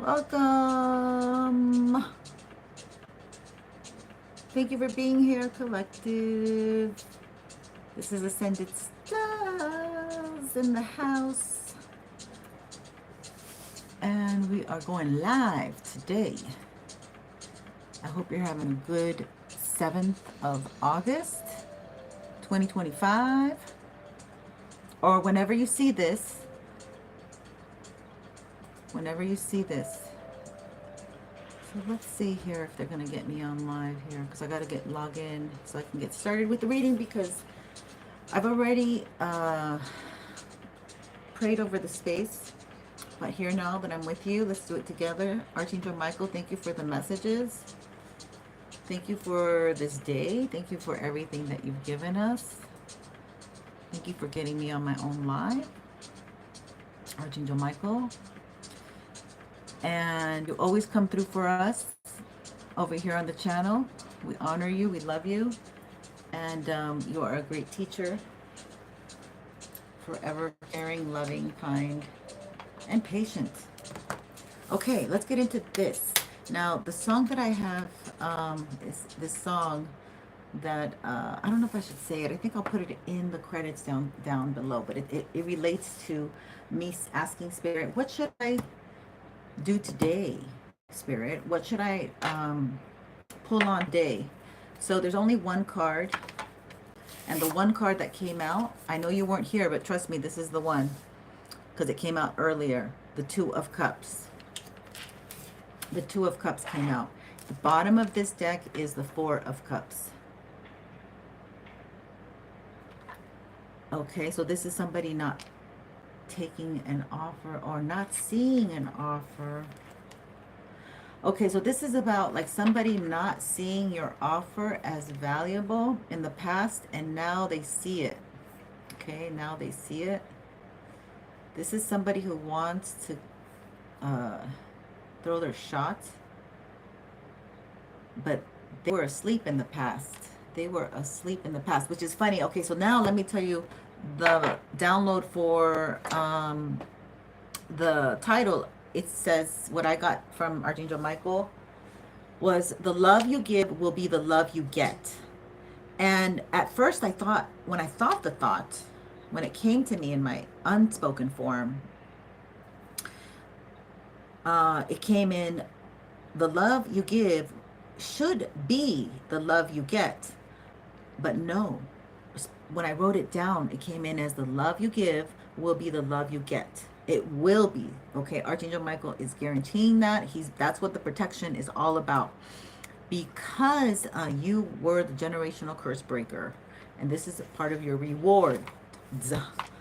Welcome. Thank you for being here, collective. This is Ascended Stars in the house. And we are going live today. I hope you're having a good 7th of August, 2025. Or whenever you see this. Whenever you see this. So let's see here if they're going to get me on live here, because I got to log in so I can get started with the reading, because I've already prayed over the space. But here now that I'm with you, let's do it together. Archangel Michael, thank you for the messages. Thank you for this day. Thank you for everything that you've given us. Thank you for getting me on my own live. Archangel Michael. And you always come through for us over here on the channel. We honor you. We love you. And you are a great teacher. Forever caring, loving, kind, and patient. Okay, let's get into this. Now, the song that I have is this song that, I don't know if I should say it. I think I'll put it in the credits down below. But it relates to me asking Spirit, what should I do today, Spirit? What should I pull on today? So there's only one card. And the one card that came out, I know you weren't here, but trust me, this is the one. Because it came out earlier. The Two of Cups. The Two of Cups came out. The bottom of this deck is the Four of Cups. Okay, so this is somebody not taking an offer or not seeing an offer. Okay, so this is about like somebody not seeing your offer as valuable in the past, and now they see it. Okay, now they see it. This is somebody who wants to throw their shot, but they were asleep in the past. They were asleep in the past, which is funny. Okay, so now let me tell you the download for the title. It says, what I got from Archangel Michael was, the love you give will be the love you get. And at first I thought, when it came to me in my unspoken form, it came in, the love you give should be the love you get. But no, when I wrote it down, it came in as, the love you give will be the love you get. It will be. Okay, Archangel Michael is guaranteeing that. That's what the protection is all about. Because you were the generational curse breaker. And this is a part of your reward.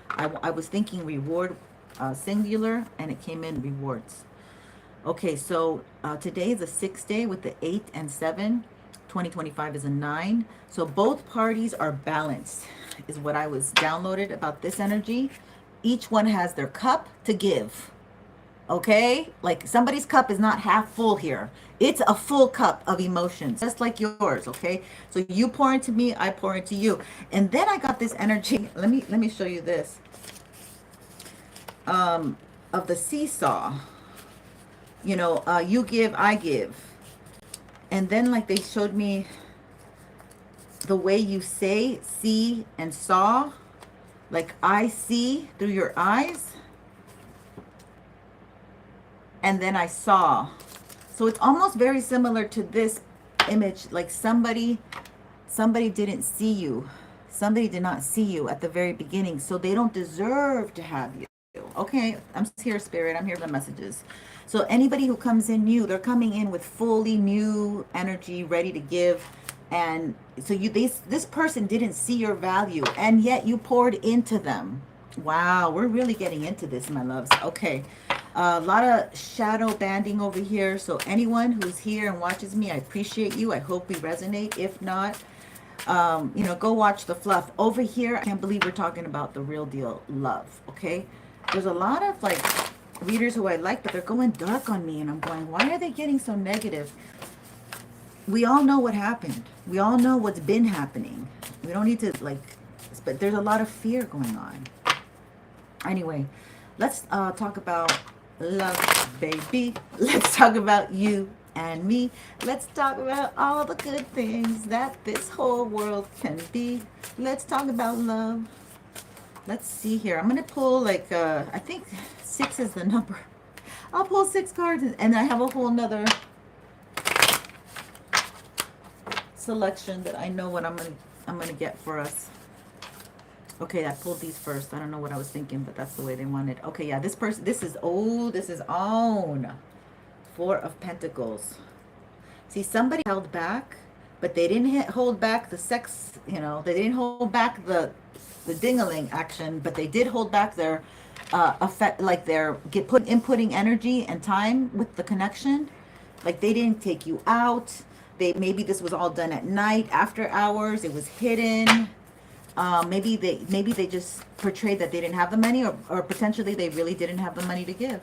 I was thinking reward singular, and it came in rewards. Okay, so today is a 6th day with the 8 and 7. 2025 is a 9. So both parties are balanced, is what I was downloaded about this energy. Each one has their cup to give. Okay? Like somebody's cup is not half full here. It's a full cup of emotions, just like yours, okay? So you pour into me, I pour into you. And then I got this energy. Let me show you this. Of the seesaw. You know, you give, I give. And then like they showed me the way you say, see, and saw. Like I see through your eyes. And then I saw. So it's almost very similar to this image. Like somebody didn't see you. Somebody did not see you at the very beginning. So they don't deserve to have you. Okay, I'm here, Spirit. I'm here for the messages. So anybody who comes in new, they're coming in with fully new energy, ready to give. And so this person didn't see your value, and yet you poured into them. Wow, we're really getting into this, my loves. Okay, a lot of shadow banding over here. So anyone who's here and watches me, I appreciate you. I hope we resonate. If not, you know, go watch the fluff. Over here, I can't believe we're talking about the real deal, love. Okay, there's a lot of like readers who I like, but they're going dark on me, and I'm going, why are they getting so negative? We all know what happened. We all know what's been happening. We don't need to like, but there's a lot of fear going on. Anyway, let's talk about love, baby. Let's talk about you and me. Let's talk about all the good things that this whole world can be. Let's talk about love. Let's see here. I'm going to pull like, I think 6 is the number. I'll pull 6 cards and I have a whole nother selection that I know what I'm gonna get for us. Okay, I pulled these first. I don't know what I was thinking, but that's the way they wanted. Okay, yeah, this person, this is own. 4 of Pentacles. See, somebody held back, but they didn't hold back the sex, you know, they didn't hold back the ding-a-ling action, but they did hold back their effect, like their inputting energy and time with the connection. Like they didn't take you out. Maybe this was all done at night, after hours. It was hidden. Maybe they just portrayed that they didn't have the money, or potentially they really didn't have the money to give.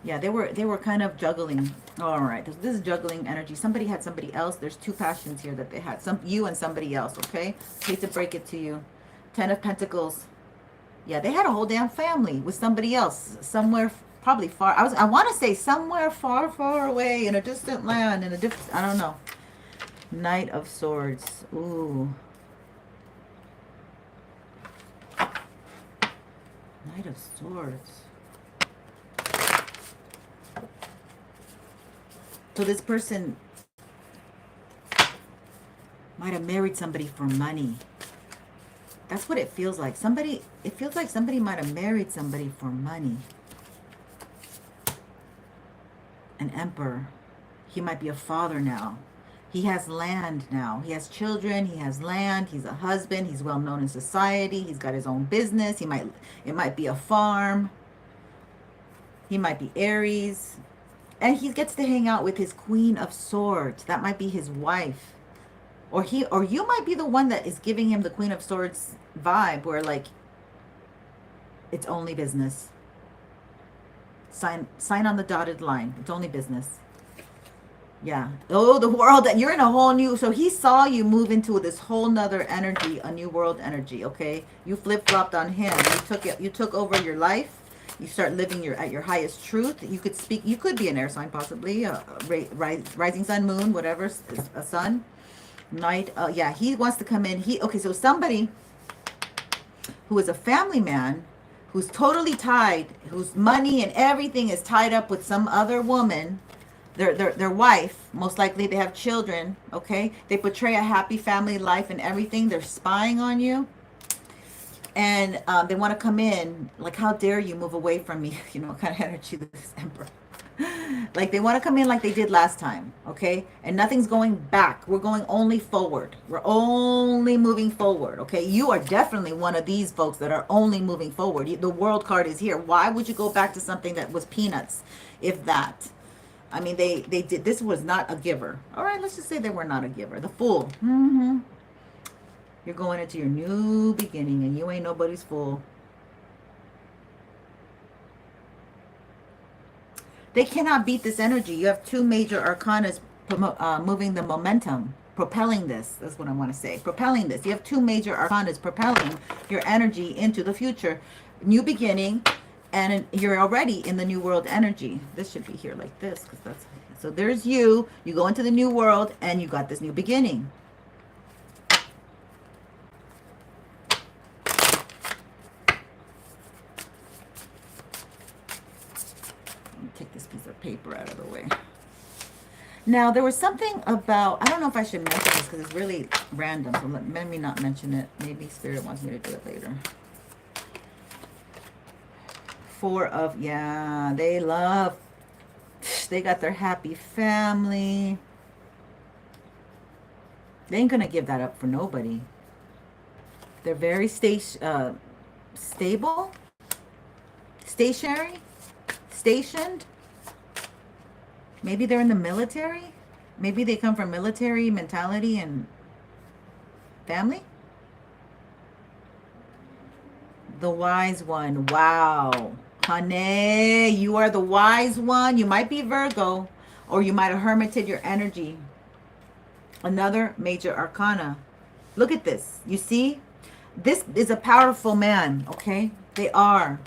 Yeah, they were kind of juggling. All right, this is juggling energy. Somebody had somebody else. There's 2 passions here that they had. You and somebody else, okay? Hate to break it to you. 10 of Pentacles. Yeah, they had a whole damn family with somebody else somewhere, probably far. I want to say somewhere far, far away in a distant land, in a different, I don't know. Knight of Swords. Ooh. Knight of Swords. So this person might have married somebody for money. That's what it feels like. It feels like somebody might have married somebody for money. An Emperor. He might be a father now. He has land now. He has children. He has land. He's a husband. He's well known in society. He's got his own business. It might be a farm. He might be Aries. And he gets to hang out with his Queen of Swords. That might be his wife. Or you might be the one that is giving him the Queen of Swords vibe, where like it's only business. Sign on the dotted line. It's only business. Yeah. Oh, the world, that you're in a whole new, so he saw you move into this whole nother energy, a new world energy, okay? You flip-flopped on him. You took over your life. You start living at your highest truth. You could be an air sign, possibly, rising sun, moon, whatever, a sun. Knight, yeah, he wants to come in. Okay, so somebody who is a family man, who's totally tied, whose money and everything is tied up with some other woman, their wife, most likely they have children, okay? They portray a happy family life and everything. They're spying on you. And they want to come in, like, how dare you move away from me? You know, what kind of energy this Emperor. Like they want to come in like they did last time, okay? And nothing's going back. We're going only forward. We're only moving forward, okay? You are definitely one of these folks that are only moving forward. The world card is here. Why would you go back to something that was peanuts, if that? I mean, they did. This was not a giver. All right, let's just say they were not a giver. The Fool. You're going into your new beginning, and you ain't nobody's fool. They cannot beat this energy. You have 2 major arcanas moving the momentum, propelling this. That's what I want to say. Propelling this. You have 2 major arcanas propelling your energy into the future. New beginning, and you're already in the new world energy. This should be here like this, because that's, so there's you. You go into the new world, and you got this new beginning. Take this piece of paper out of the way. Now, there was something about, I don't know if I should mention this because it's really random, so let me not mention it. Maybe Spirit wants me to do it later. 4 of, yeah, they got their happy family. They ain't gonna give that up for nobody. They're very stable, stationary, stationed. Maybe they're in the military. Maybe they come from military mentality and family. The wise one. Wow. Honey, you are the wise one. You might be Virgo, or you might have hermited your energy. Another major arcana. Look at this. You see? This is a powerful man, okay? They are.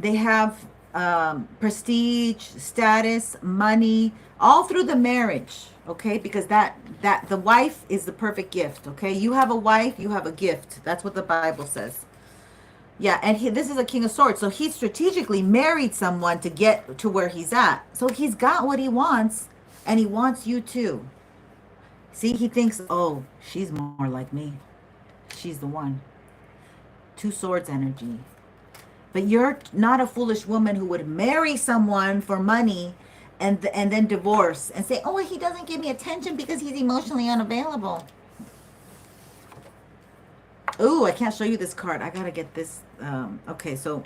they have prestige, status, money, all through the marriage. Okay, because that the wife is the perfect gift. Okay, you have a wife, you have a gift. That's what the Bible says. Yeah, and this is a king of swords, so he strategically married someone to get to where he's at. So he's got what he wants, and he wants you too. See, he thinks, oh, she's more like me. She's the one. Two swords energy. But you're not a foolish woman who would marry someone for money and then divorce and say, oh, he doesn't give me attention because he's emotionally unavailable. Oh, I can't show you this card. I gotta get this. Okay, so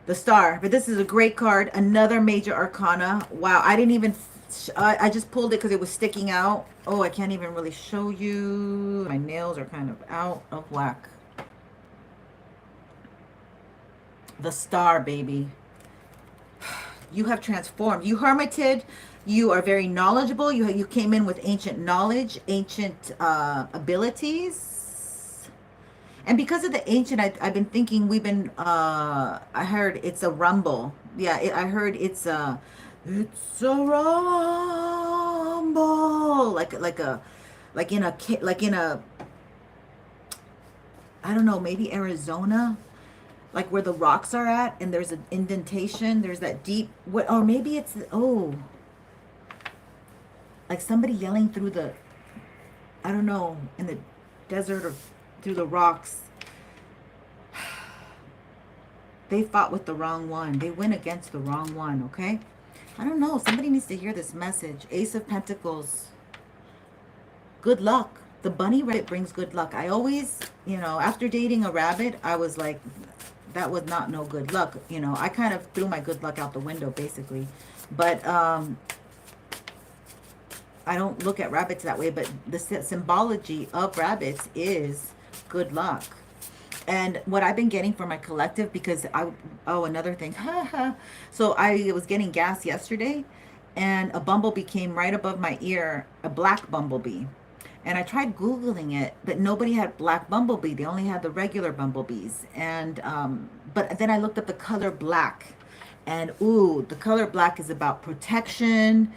the star. But this is a great card. Another major arcana. Wow, I didn't even. I just pulled it because it was sticking out. Oh, I can't even really show you. My nails are kind of out of whack. The star, baby. You have transformed. You hermited. You are very knowledgeable. You came in with ancient knowledge, ancient abilities. And because of the ancient, I've been thinking we've been, I heard it's a rumble. Yeah, I heard it's a rumble. Like in a, I don't know, maybe Arizona, like where the rocks are at, and there's an indentation. There's that deep, what, or maybe it's, oh, like somebody yelling through the, I don't know, in the desert or through the rocks. They fought with the wrong one. They went against the wrong one, okay? I don't know. Somebody needs to hear this message. Ace of Pentacles. Good luck. The bunny rabbit brings good luck. I always, after dating a rabbit, I was like, that was not no good luck. I kind of threw my good luck out the window, basically. But I don't look at rabbits that way. But the symbology of rabbits is good luck. And what I've been getting for my collective, because another thing. So I was getting gas yesterday, and a bumblebee came right above my ear, a black bumblebee. And I tried Googling it, but nobody had black bumblebee. They only had the regular bumblebees. And, but then I looked up the color black. And, ooh, the color black is about protection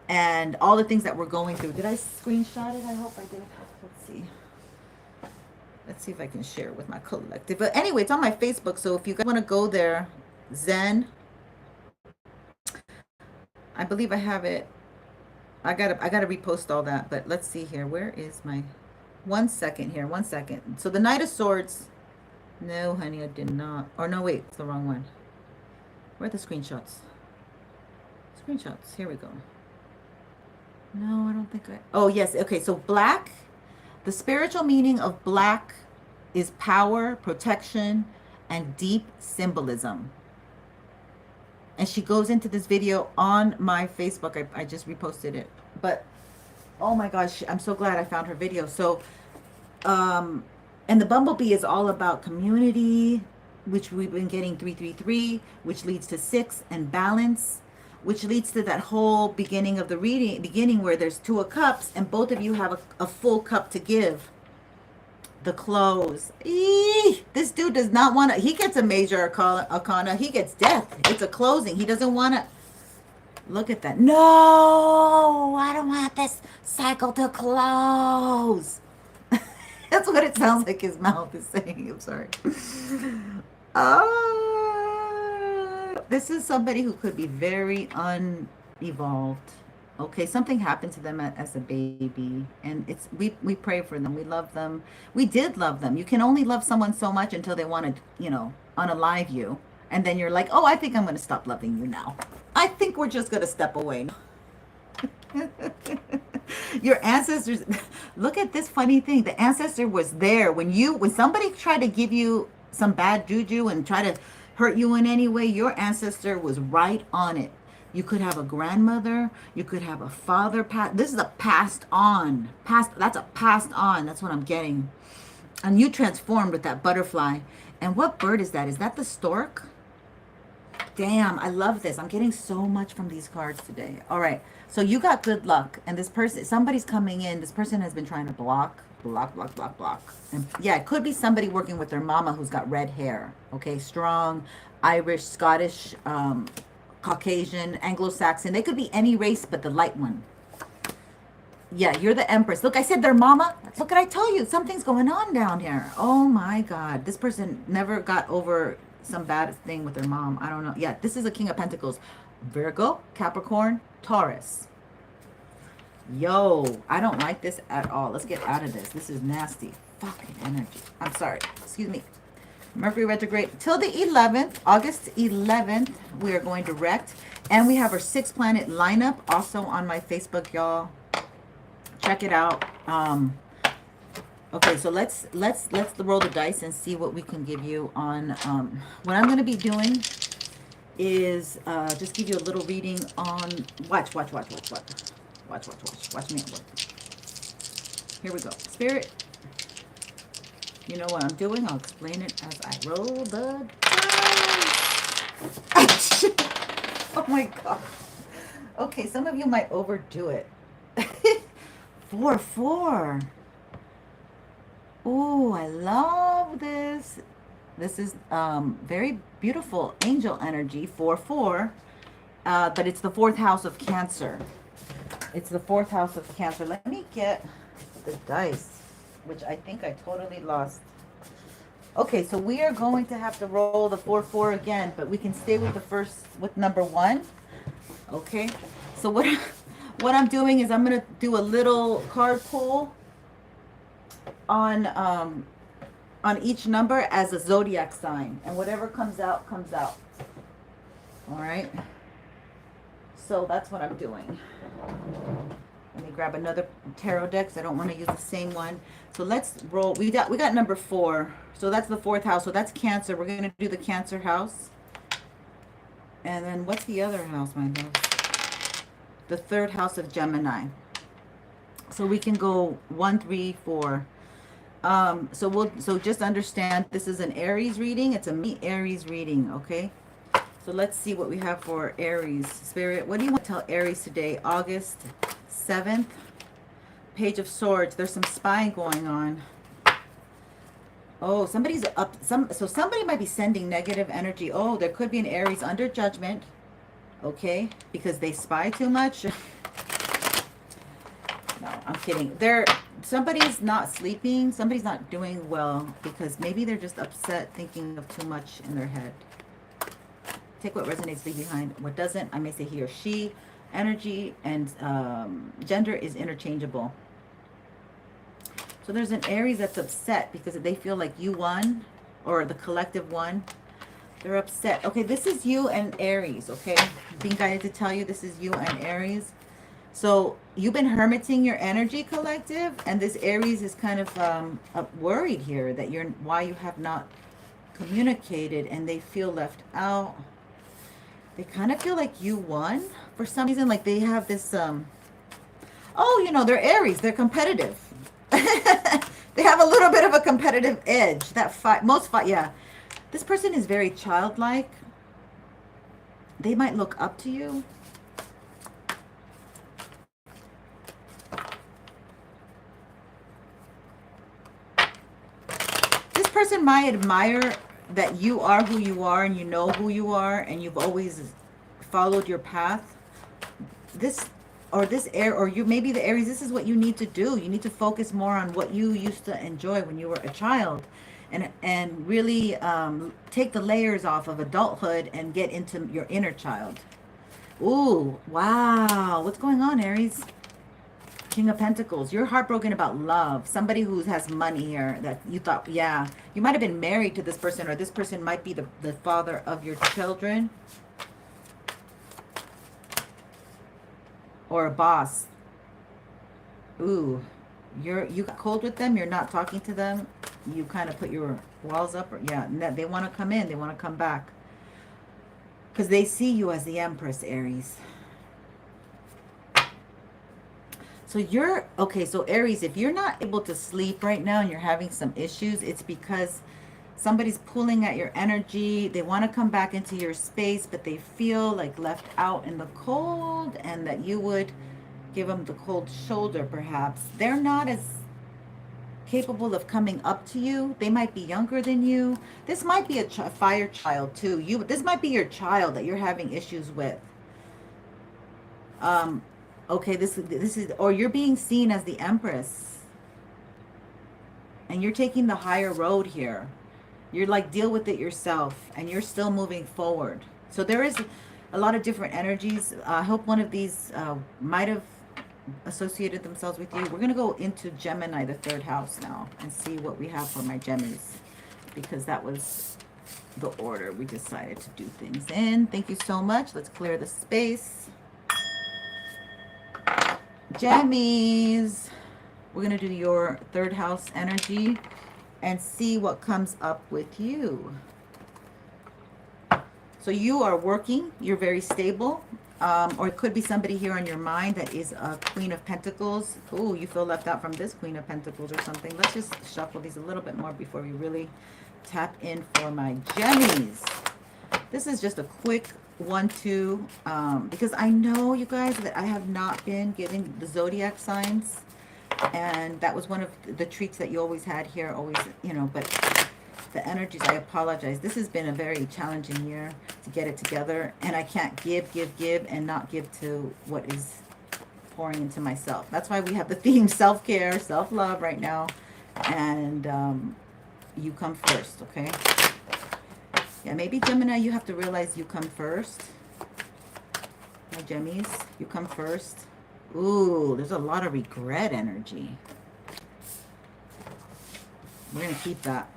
and all the things that we're going through. Did I screenshot it? I hope I did. Let's see. Let's see if I can share it with my collective. But anyway, it's on my Facebook. So if you guys want to go there, Zen. I believe I have it. I gotta repost all that. But let's see here. Where is my 1 second here? 1 second. So the Knight of Swords. No, honey, I did not. Or no, wait, it's the wrong one. Where are the screenshots? Screenshots. Here we go. No, I don't think I. Oh, yes. Okay, so black. The spiritual meaning of black is power, protection, and deep symbolism. And she goes into this video on my Facebook. I just reposted it. But, oh my gosh, I'm so glad I found her video. So, and the bumblebee is all about community, which we've been getting 333, which leads to 6, and balance, which leads to that whole beginning of the beginning where there's 2 of cups and both of you have a full cup to give. The close. This dude does not want to. He gets a major arcana. He gets death. It's a closing. He doesn't want to. Look at that. No, I don't want this cycle to close. That's what it sounds like his mouth is saying. I'm sorry. This is somebody who could be very unevolved. Okay, something happened to them as a baby, and we pray for them. We love them. We did love them. You can only love someone so much until they want to, unalive you, and then you're like, oh, I think I'm going to stop loving you now. I think we're just going to step away. Your ancestors. Look at this funny thing. The ancestor was there when somebody tried to give you some bad juju and try to hurt you in any way. Your ancestor was right on it. You could have a grandmother. You could have a father. This is a passed on. That's a passed on. That's what I'm getting. And you transformed with that butterfly. And what bird is that? Is that the stork? Damn, I love this. I'm getting so much from these cards today. All right. So you got good luck. And this person, somebody's coming in. This person has been trying to block. block, block, block, block. And yeah, it could be somebody working with their mama who's got red hair. Okay, strong, Irish, Scottish, Caucasian, Anglo-Saxon. They could be any race but the light one. Yeah, you're the Empress. Look, I said their mama. Look, I tell you, something's going on down here. Oh my God. This person never got over some bad thing with their mom. I don't know. Yeah, this is a King of Pentacles. Virgo, Capricorn, Taurus. Yo, I don't like this at all. Let's get out of this. This is nasty. Fucking energy. I'm sorry. Excuse me. Mercury retrograde till the 11th, August 11th, we are going direct. And we have our 6-planet lineup also on my Facebook, y'all. Check it out. Okay, so let's roll the dice and see what we can give you on what I'm going to be doing is just give you a little reading on watch me at work. Here we go. Spirit, you know what I'm doing. I'll explain it as I roll the dice. Oh my God. Okay, some of you might overdo it. 4-4. Ooh, I love this. This is very beautiful angel energy, 4-4. But it's the 4th house of Cancer. It's the 4th house of Cancer. Let me get the dice, which I think I totally lost. Okay, so we are going to have to roll the 4-4 again, but we can stay with with number 1. Okay, so what I'm doing is I'm going to do a little card pull on each number as a zodiac sign, and whatever comes out comes out. All right, so that's what I'm doing. Let me grab another tarot deck because I don't want to use the same one. So let's roll. We got number 4, so that's the 4th house, so that's Cancer. We're going to do the Cancer house. And then what's the other house, my love? The 3rd house of Gemini. So we can go 1, 3, 4. So just understand this is an Aries reading. It's a me Aries reading, okay? So let's see what we have for Aries. Spirit, what do you want to tell Aries today? August 7th. Page of Swords. There's some spying going on. Oh, somebody's up. So somebody might be sending negative energy. Oh, there could be an Aries under judgment. Okay, because they spy too much. No, I'm kidding. Somebody's not sleeping. Somebody's not doing well because maybe they're just upset, thinking of too much in their head. Take what resonates, leave behind what doesn't. I may say he or she. Energy and gender is interchangeable. So there's an Aries that's upset because they feel like you won, or the collective won. They're upset. Okay, this is you and Aries, okay? I'm being guided to tell you this is you and Aries. So you've been hermiting your energy, collective, and this Aries is kind of worried here that why you have not communicated, and they feel left out. They kind of feel like you won for some reason, like they have this oh, you know, they're Aries, they're competitive. They have a little bit of a competitive edge. Yeah. This person is very childlike. They might look up to you. This person might admire that you are who you are and you know who you are and you've always followed your path. Maybe the Aries, this is what you need to do. You need to focus more on what you used to enjoy when you were a child, and really take the layers off of adulthood and get into your inner child. Ooh, wow. What's going on, Aries? King of Pentacles. You're heartbroken about love. Somebody who has money here that you thought, yeah, you might have been married to this person, or this person might be the father of your children. Or a boss. Ooh, you got cold with them. You're not talking to them. You kind of put your walls up. Yeah, they want to come in. They want to come back. Because they see you as the Empress, Aries. So so Aries, if you're not able to sleep right now and you're having some issues, it's because somebody's pulling at your energy. They want to come back into your space, but they feel like left out in the cold, and that you would give them the cold shoulder, perhaps. They're not as capable of coming up to you. They might be younger than you. This might be a fire child too. This might be your child that you're having issues with. Okay, this is, or you're being seen as the Empress, and you're taking the higher road here. You're like, deal with it yourself, and you're still moving forward. So there is a lot of different energies. I hope one of these might have associated themselves with you. We're going to go into Gemini, the 3rd house now, and see what we have for my Gemmies, because that was the order we decided to do things in. Thank you so much. Let's clear the space. Gemmies, we're going to do your 3rd house energy and see what comes up with you. So you are working, you're very stable, or it could be somebody here on your mind that is a Queen of Pentacles. Oh, you feel left out from this Queen of Pentacles or something. Let's just shuffle these a little bit more before we really tap in for my Gemmies. This is just a quick 1-2, because I know, you guys, that I have not been giving the zodiac signs, and that was one of the treats that you always had here, always, you know, but the energies, I apologize. This has been a very challenging year to get it together, and I can't give, and not give to what is pouring into myself. That's why we have the theme self-care, self-love right now, and you come first, okay? Yeah, maybe Gemini, you have to realize you come first. My Gemmies, you come first. Ooh, there's a lot of regret energy. We're going to keep that.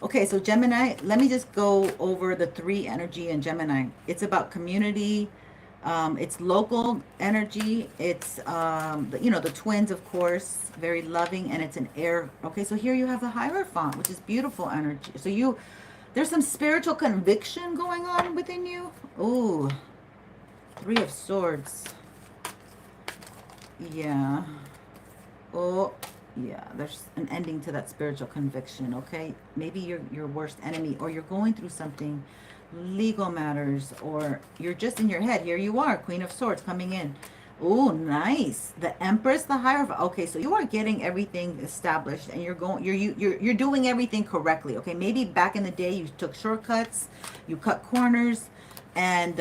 Okay, so Gemini, let me just go over the 3 energy in Gemini. It's about community. It's local energy. It's, you know, the twins, of course, very loving, and it's an air. Okay, so here you have the Hierophant, which is beautiful energy. So there's some spiritual conviction going on within you. Ooh, 3 of Swords. Yeah. Oh, yeah, there's an ending to that spiritual conviction, okay? Maybe you're your worst enemy, or you're going through something, legal matters, or you're just in your head. Here you are, Queen of Swords coming in. Oh, nice. The Empress, the Hierophant. Okay, so you are getting everything established, and you're doing everything correctly. Okay, maybe back in the day you took shortcuts, you cut corners, and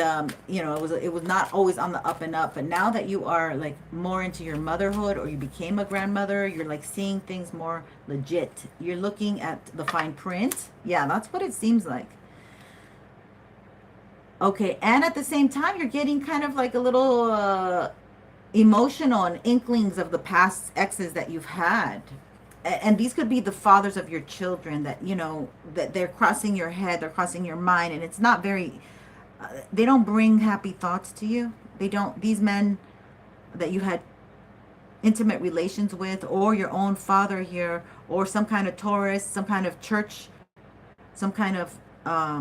you know, it was not always on the up and up. But now that you are like more into your motherhood, or you became a grandmother, you're like seeing things more legit. You're looking at the fine print. Yeah, that's what it seems like. Okay, and at the same time, you're getting kind of like a little emotional and inklings of the past exes that you've had. And these could be the fathers of your children that, you know, that they're crossing your head, they're crossing your mind, and it's not very, they don't bring happy thoughts to you. They don't, these men that you had intimate relations with, or your own father here, or some kind of Taurus, some kind of church, some kind of,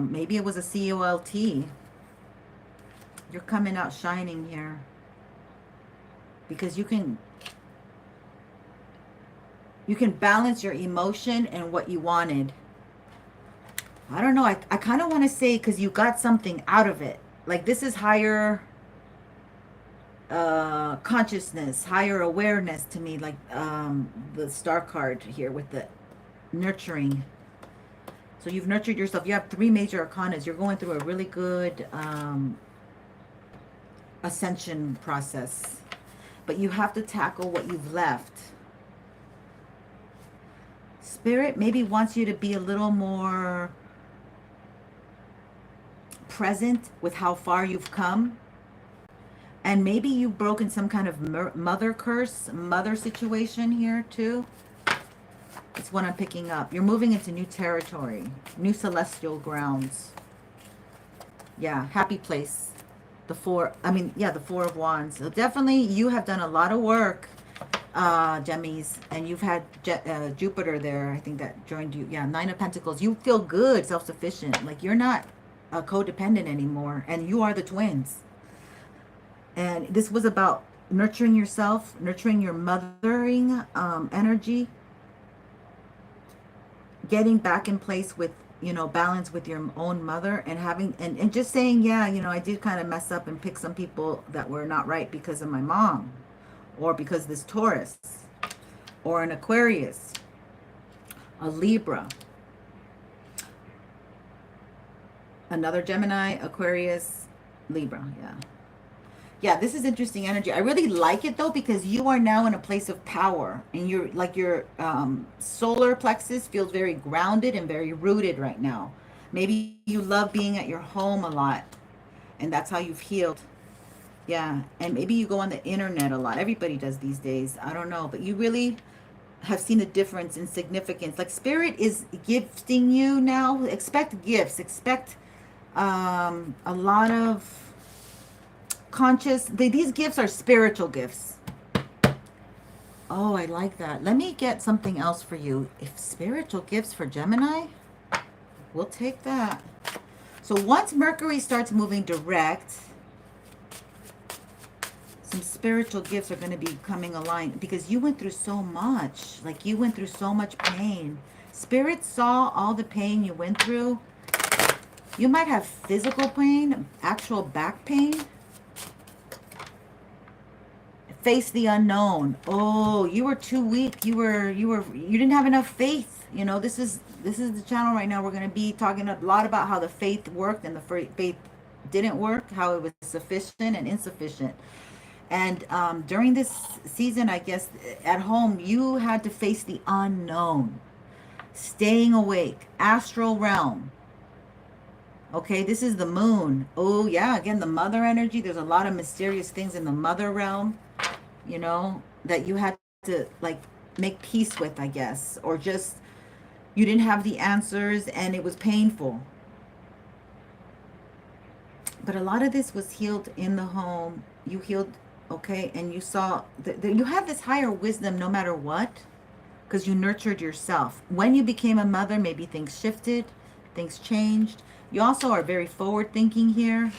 maybe it was a COLT. You're coming out shining here. Because you can balance your emotion and what you wanted. I don't know. I kind of want to say, because you got something out of it. Like, this is higher consciousness, higher awareness to me. Like the star card here with the nurturing. So you've nurtured yourself. You have 3 major arcanas. You're going through a really good ascension process. But you have to tackle what you've left. Spirit maybe wants you to be a little more present with how far you've come. And maybe you've broken some kind of mother curse, mother situation here too. It's what I'm picking up. You're moving into new territory, new celestial grounds. Yeah, happy place. The 4 of Wands. So definitely you have done a lot of work, Gemmies, and you've had Jupiter there, I think, that joined you. Yeah, 9 of Pentacles. You feel good, self-sufficient. Like, you're not codependent anymore, and you are the twins. And this was about nurturing yourself, nurturing your mothering energy, getting back in place with you know, balance with your own mother, and having, and just saying, yeah, you know, I did kind of mess up and pick some people that were not right because of my mom, or because this Taurus, or an Aquarius, a Libra, another Gemini, Aquarius, Libra. Yeah. Yeah, this is interesting energy. I really like it though, because you are now in a place of power, and you're like, your solar plexus feels very grounded and very rooted right now. Maybe you love being at your home a lot, and that's how you've healed. Yeah, and maybe you go on the internet a lot. Everybody does these days. I don't know, but you really have seen a difference in significance. Like, spirit is gifting you now. Expect gifts. Expect a lot of these gifts are spiritual gifts. Oh, I like that. Let me get something else for you. If spiritual gifts for Gemini, we'll take that. So once Mercury starts moving direct, some spiritual gifts are going to be coming aligned, because you went through so much. Like, you went through so much pain. Spirit saw all the pain you went through. You might have physical pain, actual back pain. Face the unknown. Oh, you were too weak. You didn't have enough faith. You know, this is the channel right now. We're going to be talking a lot about how the faith worked and the faith didn't work, how it was sufficient and insufficient. And during this season, I guess, at home, you had to face the unknown. Staying awake. Astral realm. Okay, this is the moon. Oh, yeah, again, the mother energy. There's a lot of mysterious things in the mother realm, you know, that you had to, like, make peace with, I guess. Or just, you didn't have the answers and it was painful. But a lot of this was healed in the home. You healed, okay, and you saw, you have this higher wisdom no matter what, because you nurtured yourself. When you became a mother, maybe things shifted, things changed. You also are very forward thinking here.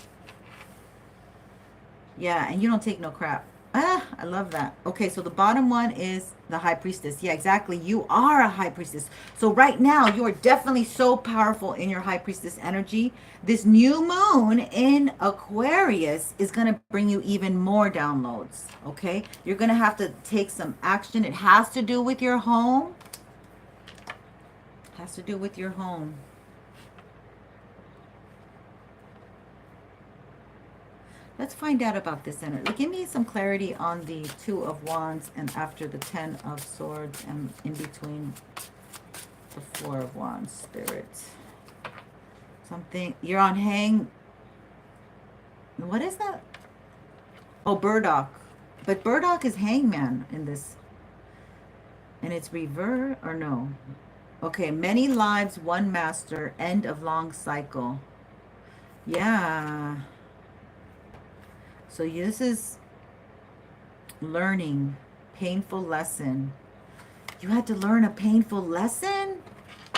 Yeah, and you don't take no crap. Ah, I love that. Okay, so the bottom one is the High Priestess. Yeah, exactly. You are a High Priestess. So right now, you are definitely so powerful in your High Priestess energy. This new moon in Aquarius is going to bring you even more downloads. Okay, you're going to have to take some action. It has to do with your home. It has to do with your home. Let's find out about this energy. Give me some clarity on the Two of Wands and after the Ten of Swords and in between the Four of Wands, Spirit. Something, you're on hang. What is that? Oh, Burdock. But Burdock is hangman in this. And it's reverse, or no? Okay, many lives, one master, end of long cycle. Yeah. So this is learning, painful lesson. You had to learn a painful lesson?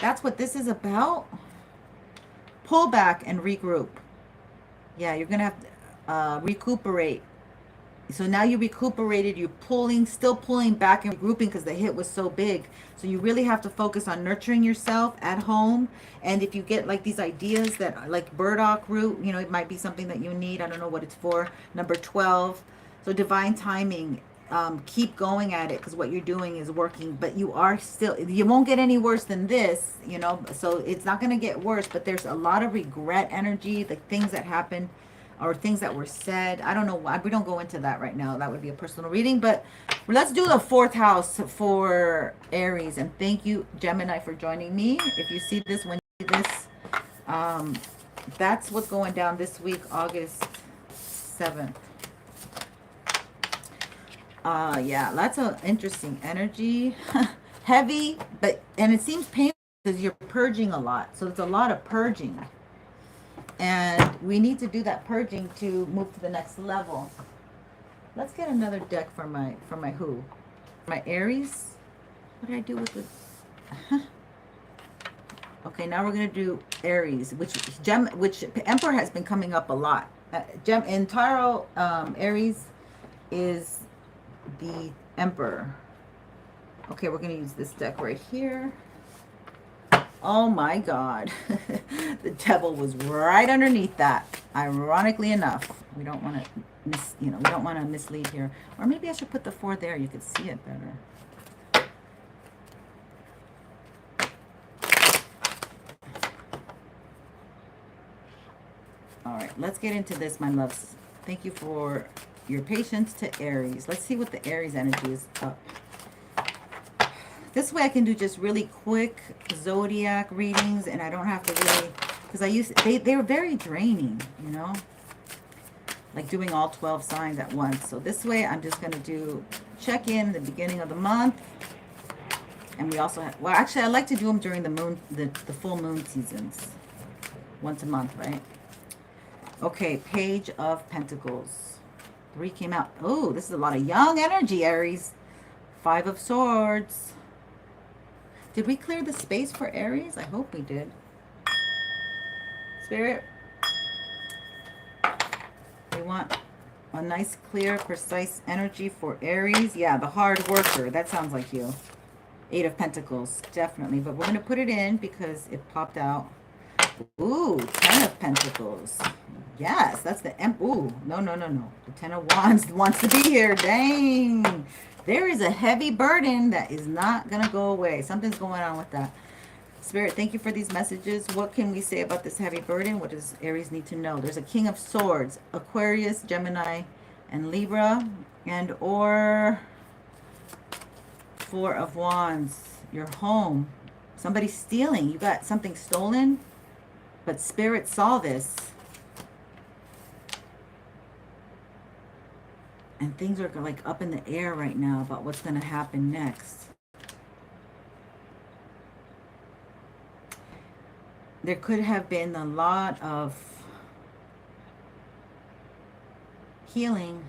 That's what this is about? Pull back and regroup. Yeah, you're going to have to recuperate. So now you recuperated, you're pulling, still pulling back and regrouping because the hit was so big. So you really have to focus on nurturing yourself at home. And if you get like these ideas that are like burdock root, you know, it might be something that you need. I don't know what it's for. Number 12. So divine timing. Keep going at it because what you're doing is working. But you are still, you won't get any worse than this, you know. So it's not going to get worse. But there's a lot of regret energy, the things that happened or things that were said. I don't know why. We don't go into that right now. That would be a personal reading. But let's do the 4th house for Aries. And thank you, Gemini, for joining me. If you see this, when you see this, that's what's going down this week, August 7th. Yeah, that's an interesting energy. Heavy, and it seems painful because you're purging a lot. So it's a lot of purging. And we need to do that purging to move to the next level. Let's get another deck for my my Aries. What did I do with this? Okay, now we're gonna do Aries, which Emperor has been coming up a lot. In Tarot, Aries is the Emperor. Okay, we're gonna use this deck right here. Oh my God. The devil was right underneath that. Ironically enough, we don't want to we don't want to mislead here. Or maybe I should put the 4 there. You could see it better. All right, let's get into this, my loves. Thank you for your patience to Aries. Let's see what the Aries energy is up. This way I can do just really quick zodiac readings, and I don't have to really, because they were very draining, you know, like doing all 12 signs at once. So this way I'm just going to do check in the beginning of the month. And we also have, well, actually I like to do them during the moon, the full moon seasons, once a month, right? Okay, Page of Pentacles. 3 came out. Oh, this is a lot of young energy, Aries. 5 of Swords. Did we clear the space for Aries? I hope we did. Spirit, we want a nice, clear, precise energy for Aries. Yeah, the hard worker. That sounds like you. 8 of Pentacles, definitely. But we're going to put it in because it popped out. Ooh, 10 of Pentacles. Yes, that's the ooh, no. The 10 of Wands wants to be here. Dang. There is a heavy burden that is not going to go away. Something's going on with that. Spirit, thank you for these messages. What can we say about this heavy burden? What does Aries need to know? There's a King of Swords, Aquarius, Gemini, and Libra, and or 4 of Wands, your home. Somebody's stealing. You got something stolen, but Spirit saw this. And things are like up in the air right now about what's going to happen next. There could have been a lot of healing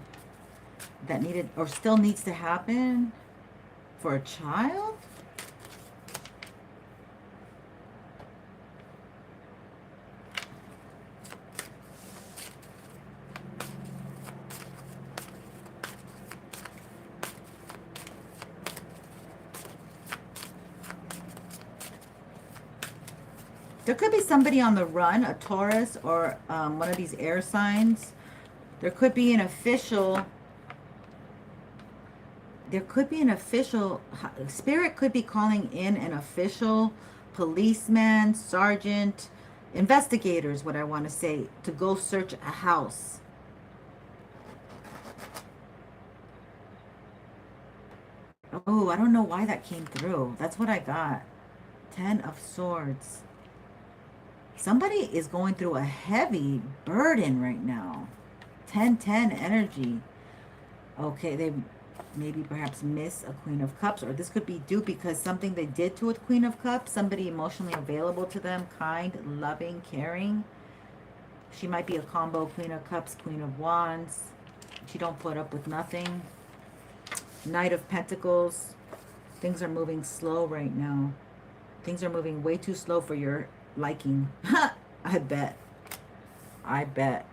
that needed or still needs to happen for a child. There could be somebody on the run, a Taurus or one of these air signs. There could be an official. There could be an official. Spirit could be calling in an official, policeman, sergeant, investigators, what I want to say, to go search a house. Oh, I don't know why that came through. That's what I got. 10 of Swords. Somebody is going through a heavy burden right now. 10-10 energy. Okay, they maybe perhaps miss a Queen of Cups, or this could be due because something they did to a Queen of Cups, somebody emotionally available to them, kind, loving, caring. She might be a combo Queen of Cups, Queen of Wands. She don't put up with nothing. Knight of Pentacles. Things are moving slow right now. Things are moving way too slow for your liking. I bet. I bet.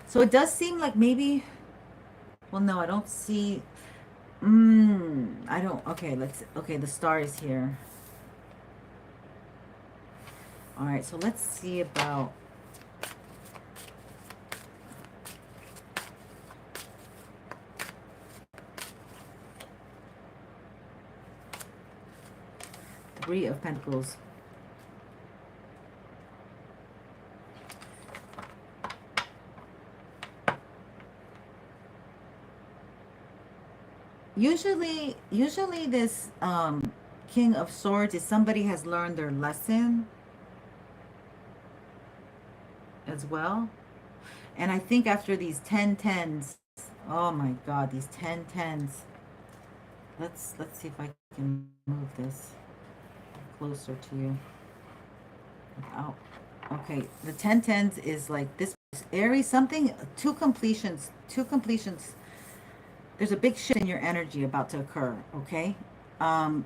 So it does seem like maybe, well, no, I don't see, I don't, okay, okay, the star is here. All right, so let's see about, Three of Pentacles. Usually this King of Swords is somebody has learned their lesson as well. And I think after these 10-10s, oh my God, these 10-10s. Let's see if I can move this closer to you. Without. Okay, the 10-10s is like this. Aries, something, two completions. There's a big shift in your energy about to occur, okay? And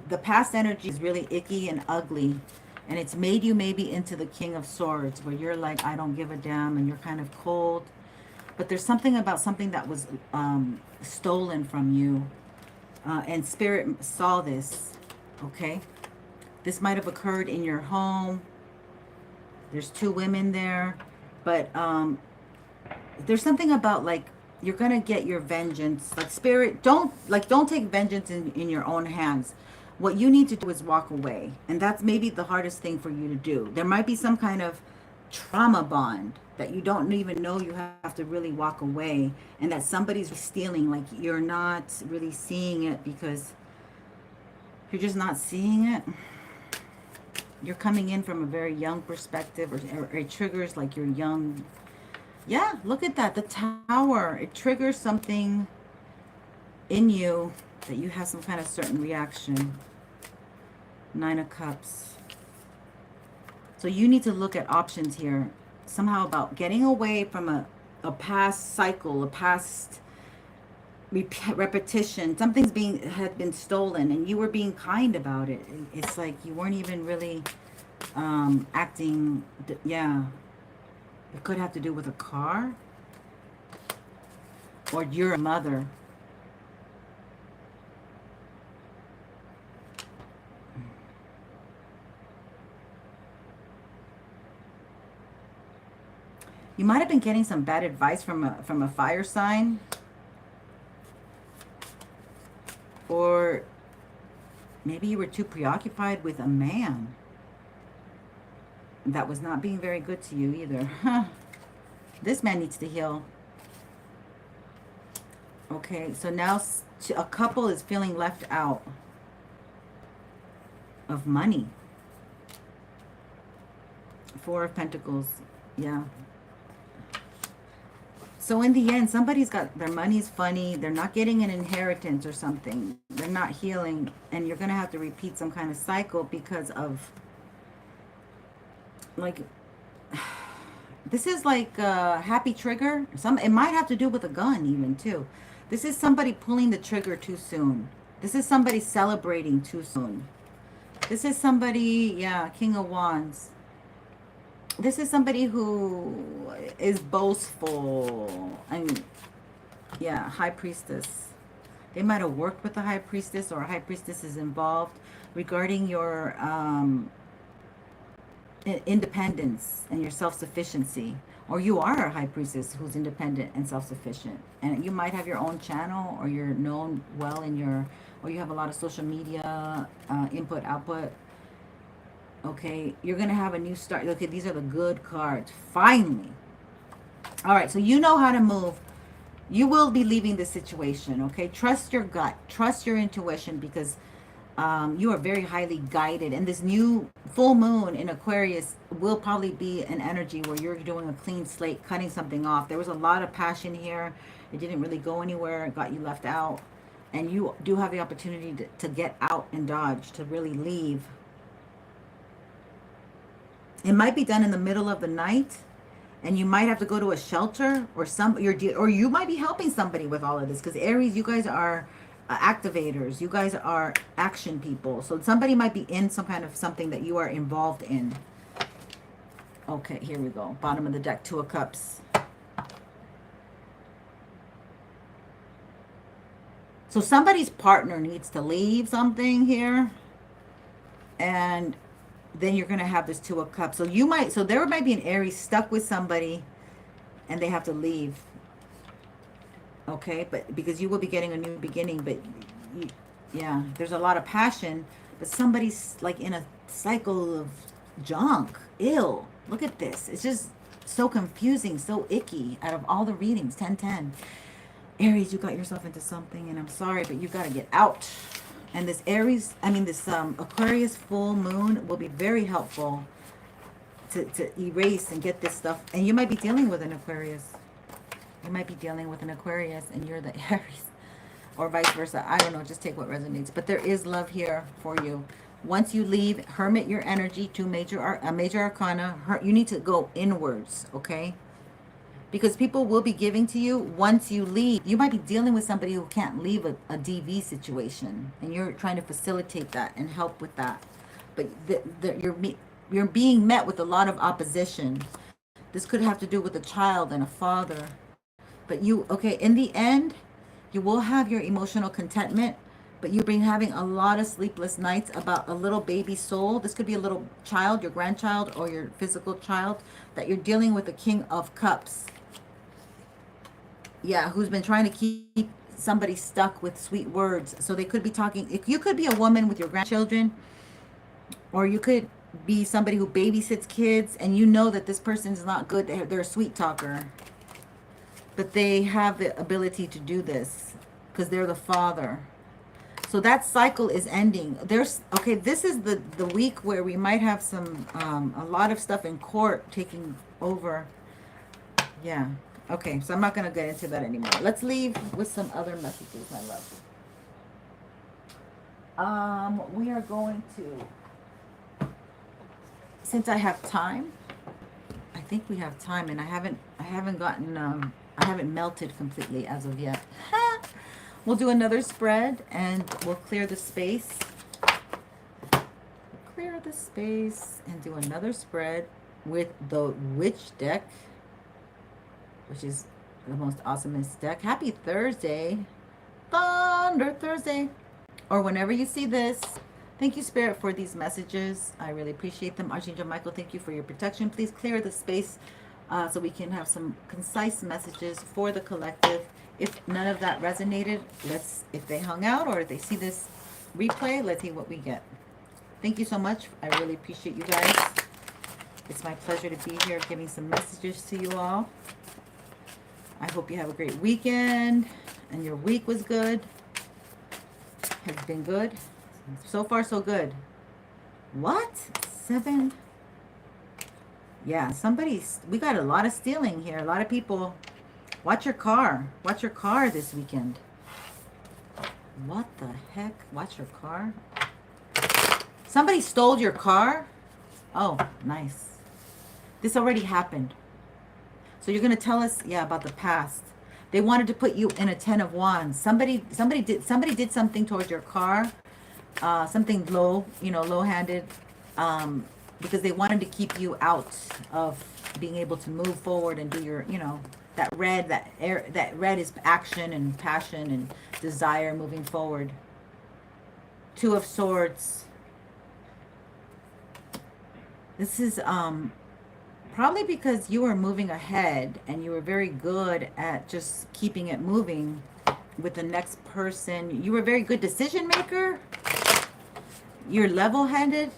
the past energy is really icky and ugly, and it's made you maybe into the King of Swords, where you're like, I don't give a damn, and you're kind of cold. But there's something about something that was stolen from you, and Spirit saw this, okay? This might have occurred in your home. There's two women there. But there's something about like you're gonna get your vengeance. Like spirit, don't take vengeance in your own hands. What you need to do is walk away. And that's maybe the hardest thing for you to do. There might be some kind of trauma bond that you don't even know you have to really walk away, and that somebody's stealing, like you're not really seeing it because you're just not seeing it. You're coming in from a very young perspective, or it triggers like you're young. Yeah, look at that. The Tower. It triggers something in you that you have some kind of certain reaction. 9 of Cups. So you need to look at options here. Somehow about getting away from a past cycle, a past repetition. Something's had been stolen and you were being kind about it. It's like you weren't even really acting. Yeah. It could have to do with a car. Or you're a mother. You might have been getting some bad advice from a fire sign. Or maybe you were too preoccupied with a man that was not being very good to you either. Huh. This man needs to heal. Okay, so now a couple is feeling left out of money. 4 of Pentacles. Yeah. So in the end, somebody's got their money's funny. They're not getting an inheritance or something. They're not healing. And you're going to have to repeat some kind of cycle because of, like, this is like a happy trigger. It might have to do with a gun even too. This is somebody pulling the trigger too soon. This is somebody celebrating too soon. This is somebody, yeah, King of Wands. This is somebody who is boastful. And yeah, High Priestess. They might have worked with the High Priestess, or a High Priestess is involved regarding your independence and your self-sufficiency. Or you are a High Priestess who's independent and self-sufficient. And you might have your own channel, or you're known well in your, or you have a lot of social media input, output. Okay, you're going to have a new start. Okay, these are the good cards. Finally. All right, so you know how to move. You will be leaving this situation, okay? Trust your gut. Trust your intuition, because you are very highly guided. And this new full moon in Aquarius will probably be an energy where you're doing a clean slate, cutting something off. There was a lot of passion here. It didn't really go anywhere. It got you left out. And you do have the opportunity to get out and dodge, to really leave. It might be done in the middle of the night, and you might have to go to a shelter, or you might be helping somebody with all of this, because Aries, you guys are activators. You guys are action people. So somebody might be in some kind of something that you are involved in. Okay, here we go. Bottom of the deck, 2 of Cups. So somebody's partner needs to leave something here, and then you're going to have this 2 of Cups. So there might be an Aries stuck with somebody and they have to leave. Okay, but because you will be getting a new beginning, but yeah, there's a lot of passion, but somebody's like in a cycle of junk. Ew, look at this. It's just so confusing, so icky. Out of all the readings, 10-10. Aries, you got yourself into something, and I'm sorry, but you got to get out. And this Aquarius full moon will be very helpful to erase and get this stuff. And you might be dealing with an Aquarius. You might be dealing with an Aquarius and you're the Aries. Or vice versa. I don't know. Just take what resonates. But there is love here for you. Once you leave, hermit your energy to major arcana. You need to go inwards, okay? Because people will be giving to you once you leave. You might be dealing with somebody who can't leave a DV situation, and you're trying to facilitate that and help with that. But you're being met with a lot of opposition. This could have to do with a child and a father. But in the end, you will have your emotional contentment, but you've been having a lot of sleepless nights about a little baby soul. This could be a little child, your grandchild, or your physical child, that you're dealing with the King of Cups. Yeah, who's been trying to keep somebody stuck with sweet words. So they could be talking, you could be a woman with your grandchildren, or you could be somebody who babysits kids, and you know that this person is not good. They're a sweet talker, but they have the ability to do this because they're the father. So that cycle is ending. There's, okay, this is the week where we might have some, a lot of stuff in court taking over. Yeah. Okay, so I'm not going to get into that anymore. Let's leave with some other messages, my love. We are going to, since I have time, I think we have time, and I haven't gotten, I haven't melted completely as of yet. We'll do another spread, and we'll clear the space. Clear the space and do another spread with the Witch deck, which is the most awesomest deck. Happy Thursday. Thunder Thursday. Or whenever you see this. Thank you, Spirit, for these messages. I really appreciate them. Archangel Michael, thank you for your protection. Please clear the space so we can have some concise messages for the collective. If none of that resonated, if they hung out or if they see this replay, let's see what we get. Thank you so much. I really appreciate you guys. It's my pleasure to be here giving some messages to you all. I hope you have a great weekend and your week was good. Has been good. So far, so good. What? 7? Yeah, we got a lot of stealing here. A lot of people. Watch your car. Watch your car this weekend. What the heck? Watch your car. Somebody stole your car? Oh, nice. This already happened. So you're going to tell us, yeah, about the past. They wanted to put you in a 10 of Wands. Somebody did something towards your car. Something low-handed. Because they wanted to keep you out of being able to move forward and do your, that red is action and passion and desire moving forward. 2 of Swords. This is probably because you were moving ahead and you were very good at just keeping it moving with the next person. You were a very good decision maker. You're level-headed.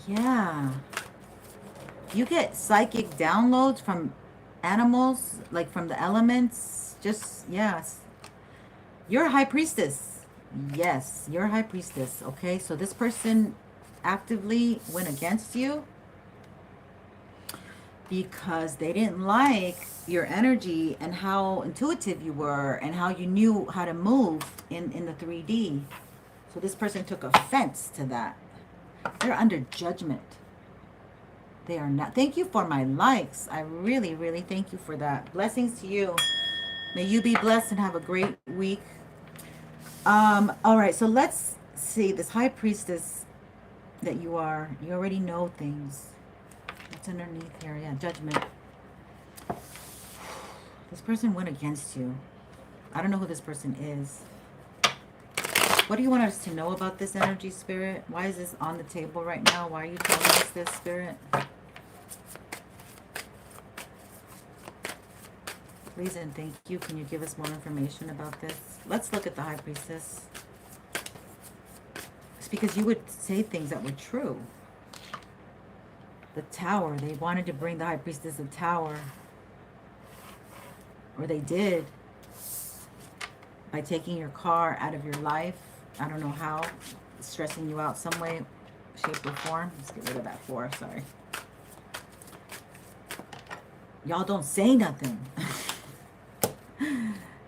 Yeah. You get psychic downloads from animals, like from the elements. Just, yes. You're a high priestess. Yes, you're a high priestess. Okay, so this person actively went against you because they didn't like your energy and how intuitive you were and how you knew how to move in the 3D. So this person took offense to that. They're under judgment. They are not. Thank you for my likes. I really, really thank you for that. Blessings to you. May you be blessed and have a great week. All right, so let's see. This high priestess that you are, you already know things. What's underneath here? Yeah, judgment. This person went against you. I don't know who this person is. What do you want us to know about this energy, Spirit? Why is this on the table right now? Why are you telling us this, Spirit? Please and thank you. Can you give us more information about this? Let's look at the High Priestess. It's because you would say things that were true. The Tower. They wanted to bring the High Priestess the Tower. Or they did. By taking your car out of your life. I don't know how. Stressing you out some way, shape, or form. Let's get rid of that 4. Sorry. Y'all don't say nothing.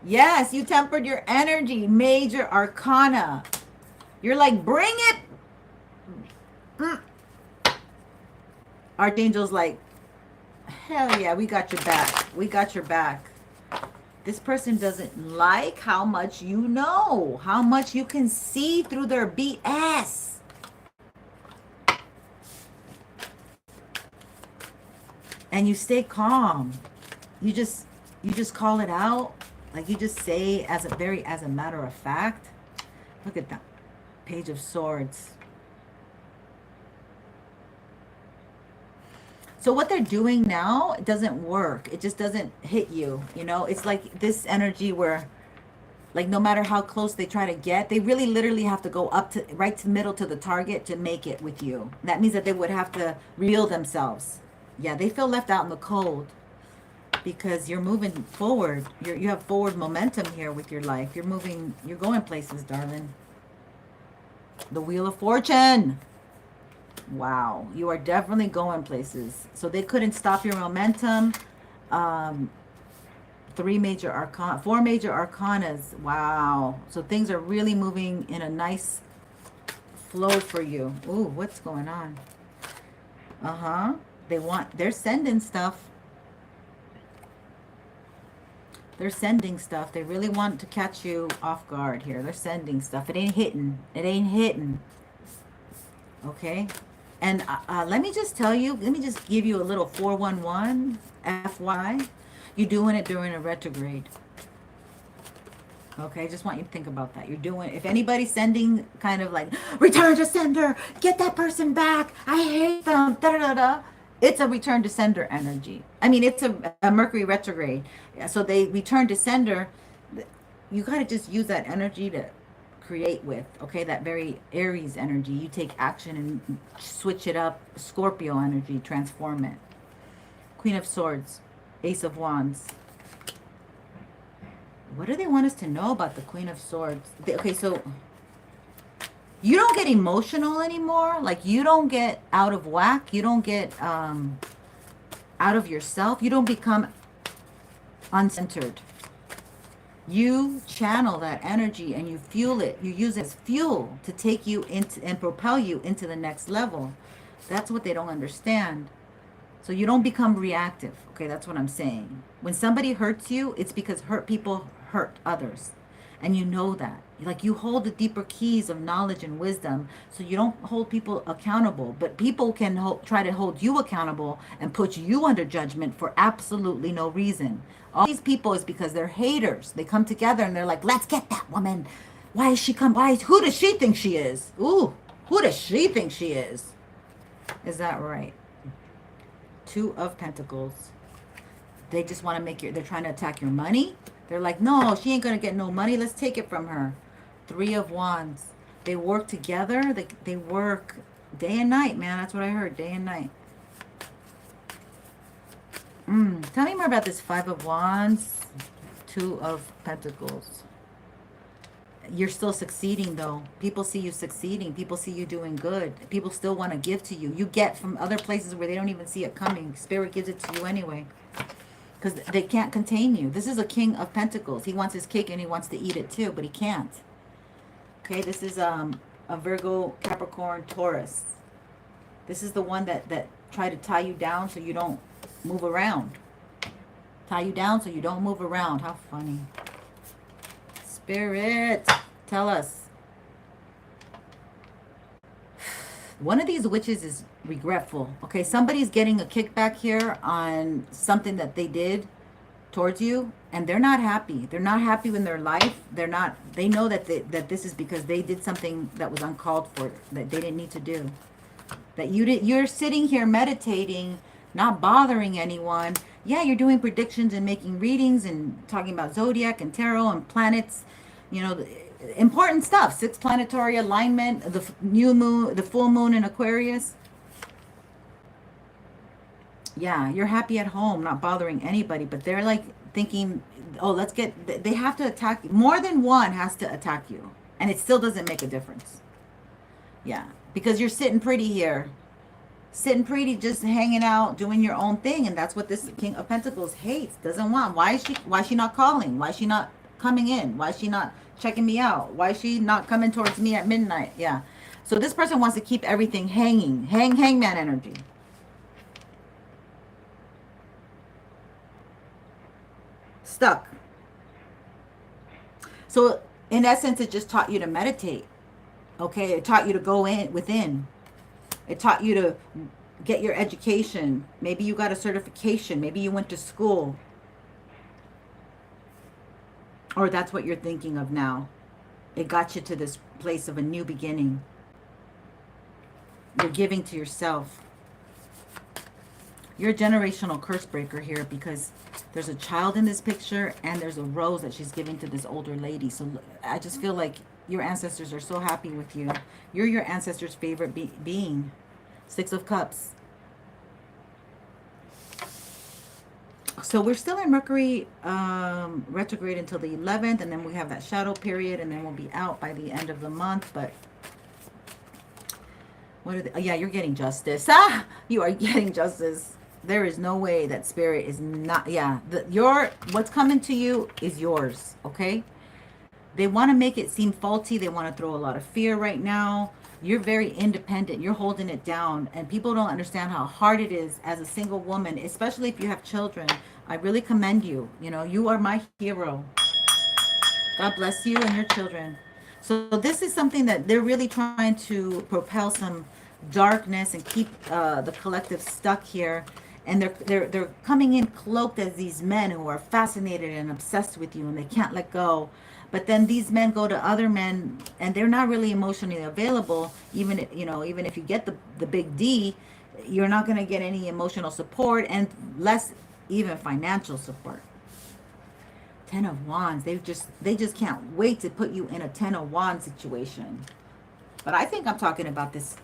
Yes, you tempered your energy. Major Arcana. You're like, bring it. Archangel's like, hell yeah, we got your back. We got your back. This person doesn't like how much you know. How much you can see through their BS. And you stay calm. You just call it out. Like you just say as a matter of fact. Look at that. Page of Swords. So what they're doing now, it doesn't work. It just doesn't hit you, you know? It's like this energy where, like, no matter how close they try to get, they really literally have to go up to, right to the middle to the target to make it with you. That means that they would have to reveal themselves. Yeah, they feel left out in the cold because you're moving forward. You have forward momentum here with your life. You're going places, darling. The Wheel of Fortune. Wow, you are definitely going places. So they couldn't stop your momentum. 4 major arcanas. Wow. So things are really moving in a nice flow for you. Ooh, what's going on? They're sending stuff. They're sending stuff. They really want to catch you off guard here. They're sending stuff. It ain't hitting. It ain't hitting. Okay. And let me just tell you, let me just give you a little 411 FY. You're doing it during a retrograde. Okay, just want you to think about that. You're doing, if anybody's sending kind of like, return to sender, get that person back, I hate them, da-da-da-da. It's a return to sender energy. I mean, it's a Mercury retrograde. So they return to sender. You got to just use that energy to create with, okay? That very Aries energy. You take action and switch it up. Scorpio energy, transform it. Queen of Swords, Ace of Wands. What do they want us to know about the Queen of Swords? Okay, so you don't get emotional anymore. Like, you don't get out of whack. You don't get out of yourself. You don't become uncentered. You channel that energy and you fuel it. You use it as fuel to take you into and propel you into the next level. That's what they don't understand. So you don't become reactive. Okay, that's what I'm saying. When somebody hurts you, it's because hurt people hurt others. And you know that. Like, you hold the deeper keys of knowledge and wisdom, so you don't hold people accountable. But people can try to hold you accountable and put you under judgment for absolutely no reason. All these people is because they're haters. They come together and they're like, let's get that woman. Why is she come? Who does she think she is? Ooh, who does she think she is? Is that right? 2 of Pentacles. They just want to make they're trying to attack your money. They're like, no, she ain't going to get no money. Let's take it from her. 3 of Wands. They work together. They work day and night, man. That's what I heard. Day and night. Tell me more about this 5 of Wands. 2 of Pentacles. You're still succeeding, though. People see you succeeding. People see you doing good. People still want to give to you. You get from other places where they don't even see it coming. Spirit gives it to you anyway. Because they can't contain you. This is a King of Pentacles. He wants his cake and he wants to eat it too, but he can't. Okay, this is a Virgo, Capricorn, Taurus. This is the one that try to tie you down so you don't move around. Tie you down so you don't move around. How funny. Spirit, tell us. One of these witches is regretful. Okay, somebody's getting a kickback here on something that they did towards you, and they're not happy. They're not happy in their life. They know that this is because they did something that was uncalled for, that they didn't need to do. That you're sitting here meditating, not bothering anyone. Yeah, you're doing predictions and making readings and talking about zodiac and tarot and planets, you know, important stuff. 6 planetary alignment, the new moon, the full moon in Aquarius. Yeah, you're happy at home, not bothering anybody, but they're like thinking, oh, they have to attack you. More than one has to attack you, and it still doesn't make a difference. Yeah, because you're sitting pretty here. Sitting pretty, just hanging out, doing your own thing, and that's what this King of Pentacles hates, doesn't want. Why is she not calling? Why is she not coming in? Why is she not checking me out? Why is she not coming towards me at midnight? Yeah. So this person wants to keep everything hanging. Hangman energy. Stuck. So in essence, it just taught you to meditate. Okay, it taught you to go within. It taught you to get your education. Maybe you got a certification. Maybe you went to school. Or that's what you're thinking of now. It got you to this place of a new beginning. You're giving to yourself. You're a generational curse breaker here because there's a child in this picture and there's a rose that she's giving to this older lady. So I just feel like your ancestors are so happy with you. You're your ancestors' favorite being. Six of Cups. So we're still in Mercury retrograde until the 11th, and then we have that shadow period, and then we'll be out by the end of the month. But what are they? Oh, yeah, you're getting justice. Ah, you are getting justice. There is no way that spirit is not. Yeah, what's coming to you is yours. Okay. They want to make it seem faulty. They want to throw a lot of fear right now. You're very independent. You're holding it down. And people don't understand how hard it is as a single woman, especially if you have children. I really commend you. You know, you are my hero. God bless you and your children. So this is something that they're really trying to propel some darkness and keep the collective stuck here. And they're coming in cloaked as these men who are fascinated and obsessed with you, and they can't let go. But then these men go to other men, and they're not really emotionally available. Even if you get the big D, you're not going to get any emotional support, and less even financial support. 10 of Wands. They just can't wait to put you in a 10 of Wands situation. But I think I'm talking about this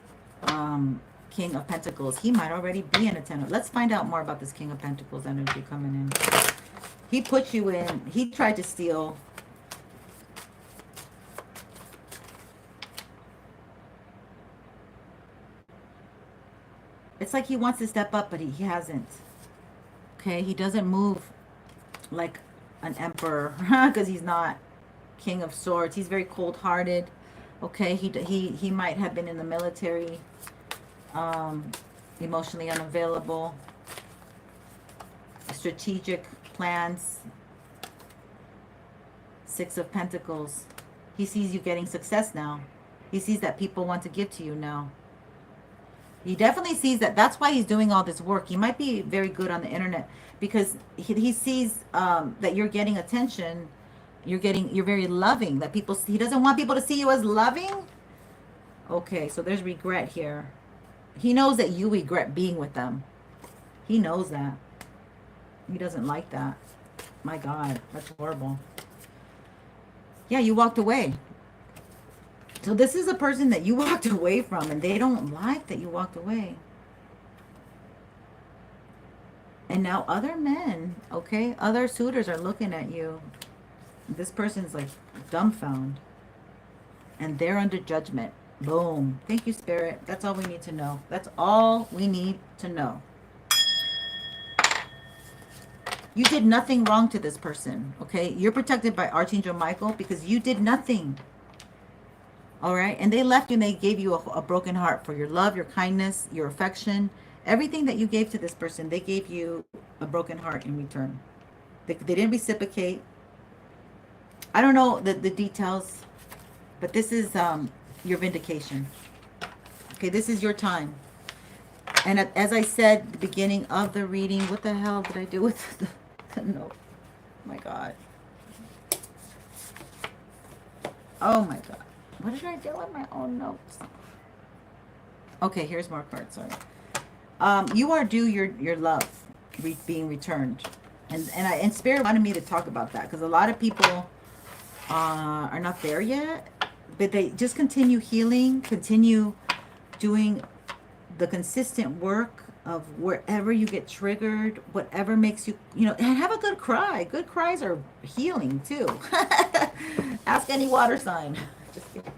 King of Pentacles. He might already be in a 10 of... Let's find out more about this King of Pentacles energy coming in. He put you in... He tried to steal... It's like he wants to step up, but he hasn't. Okay? He doesn't move like an emperor because he's not King of Swords. He's very cold-hearted. Okay? He might have been in the military... emotionally unavailable, strategic plans. Six of Pentacles. He sees you getting success now. He sees that people want to give to you now. He definitely sees that. That's why he's doing all this work. He might be very good on the internet because he sees that you're getting attention. You're very loving. That he doesn't want people to see you as loving. Okay, so there's regret here. He knows that you regret being with them. He knows that. He doesn't like that. My God, that's horrible. Yeah, you walked away. So this is a person that you walked away from, and they don't like that you walked away. And now other men, okay, other suitors are looking at you. This person's like dumbfounded. And they're under judgment. Boom. Thank you, Spirit. That's all we need to know. That's all we need to know. You did nothing wrong to this person, okay? You're protected by Archangel Michael because you did nothing. All right? And they left you and they gave you a broken heart for your love, your kindness, your affection. Everything that you gave to this person, they gave you a broken heart in return. They didn't reciprocate. I don't know the details, but this is... your vindication. Okay, this is your time. And as I said at the beginning of the reading, what the hell did I do with the note? Oh my God. Oh my God. What did I do with my own notes? Okay, here's more cards. Sorry. You are due your love being returned. And Spirit wanted me to talk about that because a lot of people are not there yet. But they just continue healing, continue doing the consistent work of wherever you get triggered, whatever makes you, and have a good cry. Good cries are healing too. Ask any water sign. Just kidding.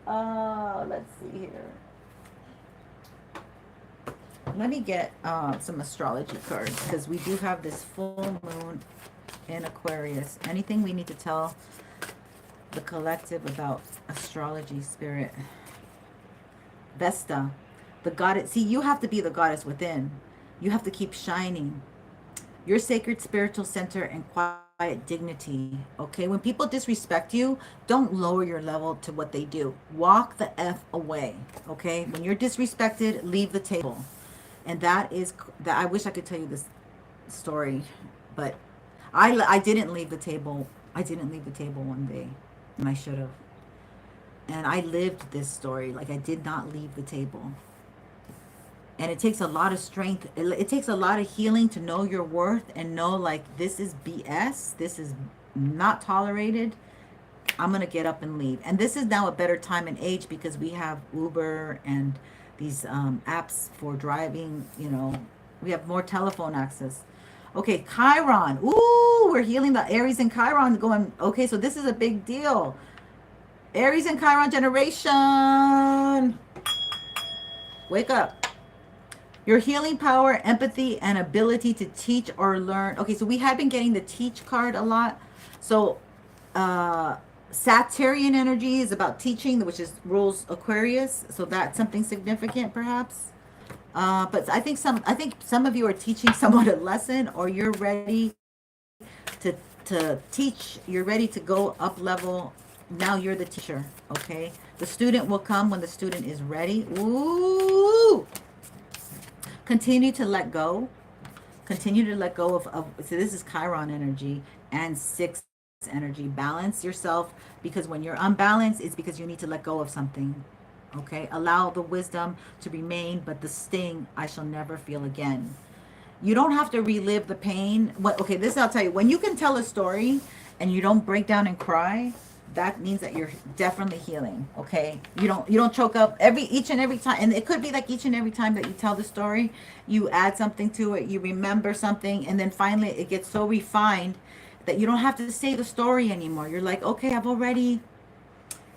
Let's see here. Let me get some astrology cards because we do have this full moon in Aquarius. Anything we need to tell the collective about astrology, Spirit? Vesta, the goddess. See, you have to be the goddess within. You have to keep shining. Your sacred spiritual center and quiet dignity. Okay, when people disrespect you, don't lower your level to what they do. Walk the F away. Okay, when you're disrespected, leave the table. And that I wish I could tell you this story, but I didn't leave the table I didn't leave the table one day, and I should have. And I lived this story. Like, I did not leave the table. And it takes a lot of strength. It takes a lot of healing to know your worth and know, like, this is BS. This is not tolerated. I'm going to get up and leave. And this is now a better time and age because we have Uber and these apps for driving, you know, we have more telephone access. Okay, Chiron. Ooh, we're healing the Aries and Chiron going, okay, so this is a big deal. Aries and Chiron generation. Wake up. Your healing power, empathy, and ability to teach or learn. Okay, so we have been getting the teach card a lot. So, Saturnian energy is about teaching, which is rules Aquarius. So that's something significant, perhaps. But I think some of you are teaching someone a lesson, or you're ready to teach. You're ready to go up level. Now you're the teacher. Okay, the student will come when the student is ready. Ooh. Continue to let go. Continue to let go of so this is Chiron energy and six energy. Balance yourself, because when you're unbalanced, it's because you need to let go of something. Okay? Allow the wisdom to remain, but the sting I shall never feel again. You don't have to relive the pain. What? Okay, this I'll tell you. When you can tell a story and you don't break down and cry, that means that you're definitely healing. Okay, you don't choke up each and every time. And it could be like each and every time that you tell the story, you add something to it, you remember something, and then finally it gets so refined that you don't have to say the story anymore. You're like, okay,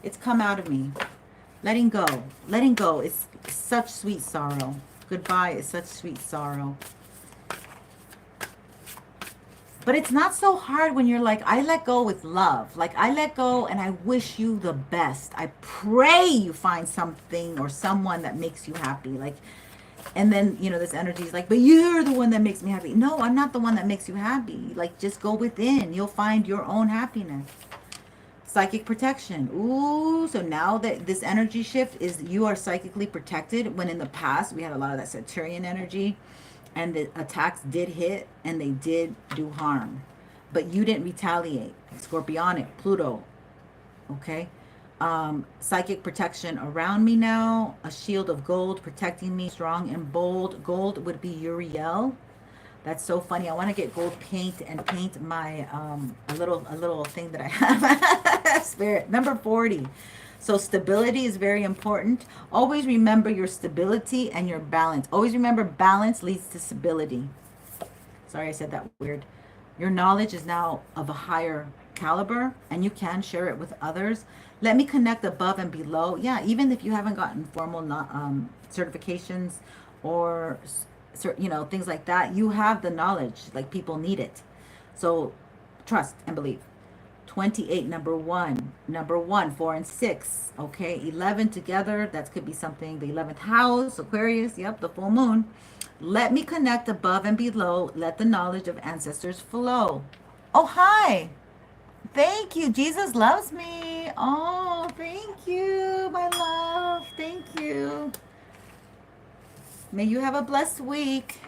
it's come out of me. Letting go is such sweet sorrow. Goodbye is such sweet sorrow. But it's not so hard when you're like, I let go with love. Like, I let go and I wish you the best. I pray you find something or someone that makes you happy. Like, and then, you know, this energy is like, but you're the one that makes me happy. No, I'm not the one that makes you happy. Like, just go within. You'll find your own happiness. Psychic protection. Ooh, so now that this energy shift is you are psychically protected, when in the past we had a lot of that Saturnian energy and the attacks did hit and they did do harm, but you didn't retaliate. Scorpionic, Pluto. Okay. Psychic protection around me now. A shield of gold protecting me, strong and bold. Gold would be Uriel. That's so funny. I want to get gold paint and paint my a little thing that I have. Spirit. Number 40. So stability is very important. Always remember your stability and your balance. Always remember balance leads to stability. Sorry, I said that weird. Your knowledge is now of a higher caliber and you can share it with others. Let me connect above and below. Yeah, even if you haven't gotten formal certifications or you know, things like that, you have the knowledge. Like, people need it. So trust and believe. 28, number one, 4 and 6. Okay, 11 together, that could be something. The 11th house, Aquarius, yep, the full moon. Let me connect above and below. Let the knowledge of ancestors flow. Oh, hi. Thank you. Jesus loves me. Oh, thank you, my love. Thank you. May you have a blessed week.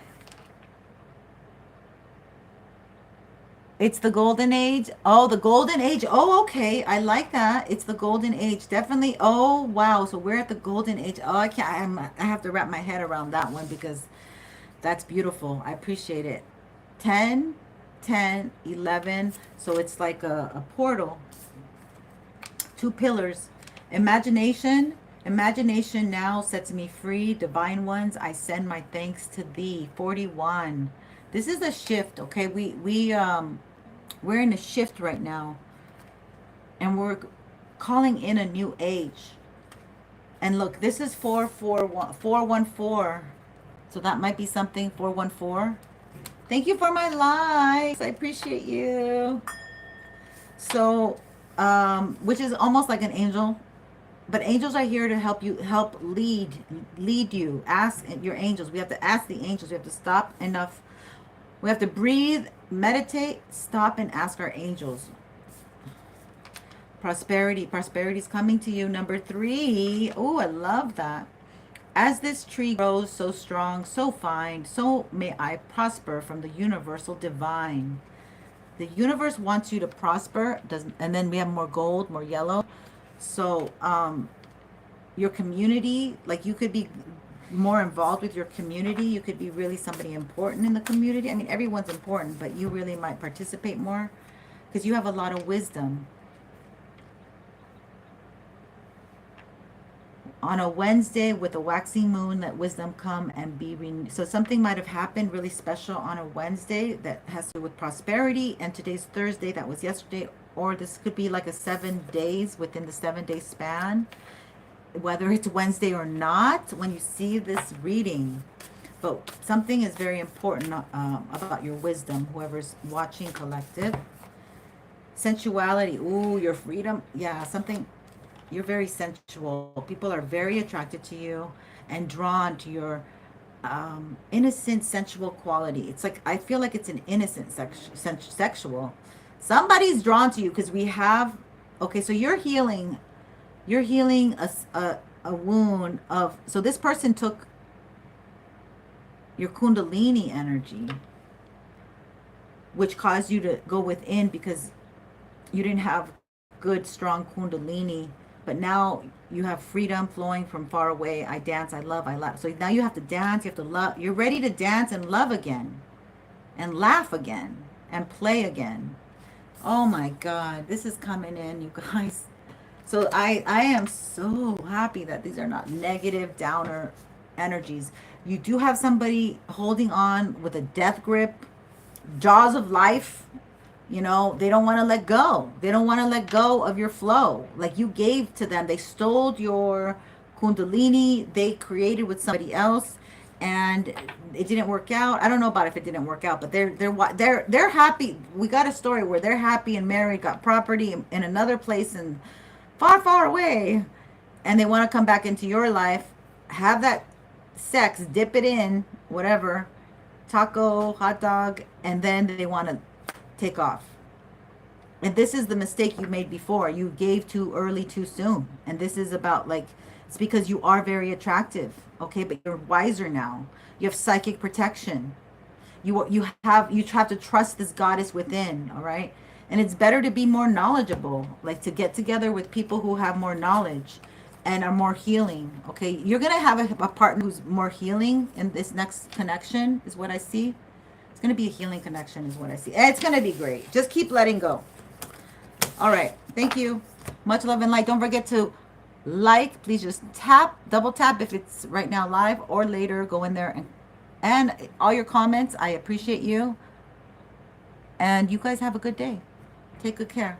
It's the golden age. Oh, the golden age. Oh, okay. I like that. It's the golden age. Definitely. Oh, wow. So we're at the golden age. Oh, I can't. I have to wrap my head around that one because that's beautiful. I appreciate it. 10, 10, 11. So it's like a portal. Two pillars. Imagination. Imagination now sets me free. Divine ones, I send my thanks to thee. 41. This is a shift, okay? We're in a shift right now, and we're calling in a new age. And look, this is 414. So that might be something. 414. Thank you for my likes. I appreciate you. So, which is almost like an angel. But angels are here to help you, lead you. Ask your angels. We have to ask the angels. We have to stop enough. We have to breathe, meditate, stop, and ask our angels. Prosperity. Prosperity is coming to you. Number 3. Oh, I love that. As this tree grows so strong, so fine, so may I prosper from the universal divine. The universe wants you to prosper, doesn't, and then we have more gold, more yellow. So your community, like you could be more involved with your community. You could be really somebody important in the community. I mean, everyone's important, but you really might participate more because you have a lot of wisdom. On a Wednesday with a waxing moon, let wisdom come and be renewed. So something might have happened really special on a Wednesday that has to do with prosperity. And today's Thursday, that was yesterday. Or this could be like a 7 days within the 7 day span, whether it's Wednesday or not, when you see this reading. But something is very important about your wisdom, whoever's watching, collective. Sensuality, ooh, your freedom. Yeah, something, you're very sensual. People are very attracted to you and drawn to your innocent, sensual quality. It's like, I feel like it's an innocent sexual. Somebody's drawn to you because we have, okay, so you're healing a wound of, so this person took your kundalini energy, which caused you to go within because you didn't have good, strong kundalini, but now you have freedom flowing from far away. I dance, I love, I laugh. So now you have to dance, you have to love. You're ready to dance and love again and laugh again and play again. Oh my God, this is coming in, you guys. So I am so happy that these are not negative, downer energies. You do have somebody holding on with a death grip, jaws of life. You know, they don't want to let go. They don't want to let go of your flow. Like you gave to them. They stole your kundalini. They created with somebody else, and it didn't work out. I don't know about if it didn't work out, but they're happy. We got a story where they're happy and married, got property in another place and far, far away, and they want to come back into your life, have that sex, dip it in, whatever, taco, hot dog, and then they want to take off. And this is the mistake you made before. You gave too early, too soon. And this is about, like, it's because you are very attractive, okay? But you're wiser now. You have psychic protection. You have to trust this goddess within, all right? And it's better to be more knowledgeable, like to get together with people who have more knowledge and are more healing, okay? You're going to have a partner who's more healing in this next connection, is what I see. It's going to be a healing connection, is what I see. It's going to be great. Just keep letting go. All right. Thank you. Much love and light. Don't forget to like. Please just tap, double tap if it's right now live, or later go in there and all your comments. I appreciate you. And you guys have a good day. Take good care.